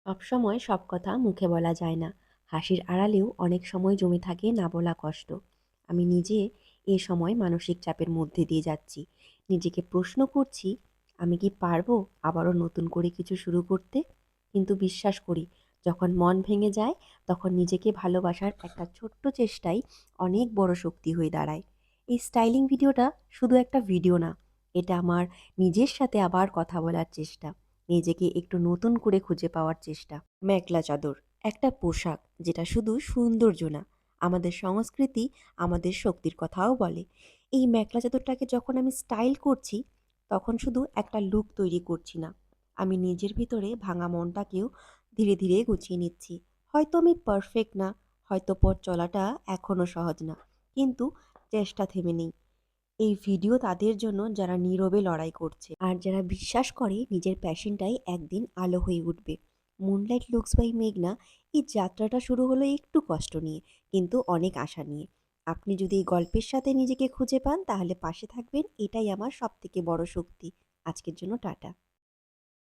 সবসময় সব কথা মুখে বলা যায় না। হাসির আড়ালেও অনেক সময় জমে থাকে না বলা কষ্ট। আমি নিজে এ সময় মানসিক চাপের মধ্যে দিয়ে যাচ্ছি। নিজেকে প্রশ্ন করছি, আমি কি পারবো আবারও নতুন করে কিছু শুরু করতে? কিন্তু বিশ্বাস করি, যখন মন ভেঙে যায়, তখন নিজেকে ভালোবাসার একটা ছোট্ট চেষ্টাই অনেক বড় শক্তি হয়ে দাঁড়ায়। এই স্টাইলিং ভিডিওটা শুধু একটা ভিডিও না, এটা আমার নিজের সাথে আবার কথা বলার চেষ্টা। নিজেকে একটু নতুন করে খুঁজে পাওয়ার চেষ্টা। মেখলা চাদর একটা পোশাক যেটা শুধু সৌন্দর্য না, আমাদের সংস্কৃতি, আমাদের শক্তির কথাও বলে। এই মেখলা চাদরটাকে যখন আমি স্টাইল করছি, তখন শুধু একটা লুক তৈরি করছি না, আমি নিজের ভিতরে ভাঙা মনটাকেও ধীরে ধীরে গুছিয়ে নিচ্ছি। হয়তো আমি পারফেক্ট না, হয়তো পথ চলাটা এখনো সহজ না, কিন্তু চেষ্টা থেমে নেই। এই ভিডিও তাদের জন্য যারা নীরবে লড়াই করছে আর যারা বিশ্বাস করে নিজের প্যাশনটাই একদিন আলো হয়ে উঠবে। মুনলাইট লুকস বাই মেঘনা এই যাত্রাটা শুরু হলো একটু কষ্ট নিয়ে, কিন্তু অনেক আশা নিয়ে। আপনি যদি এই গল্পের সাথে নিজেকে খুঁজে পান, তাহলে পাশে থাকবেন, এটাই আমার সব থেকে বড় শক্তি। আজকের জন্য টাটা।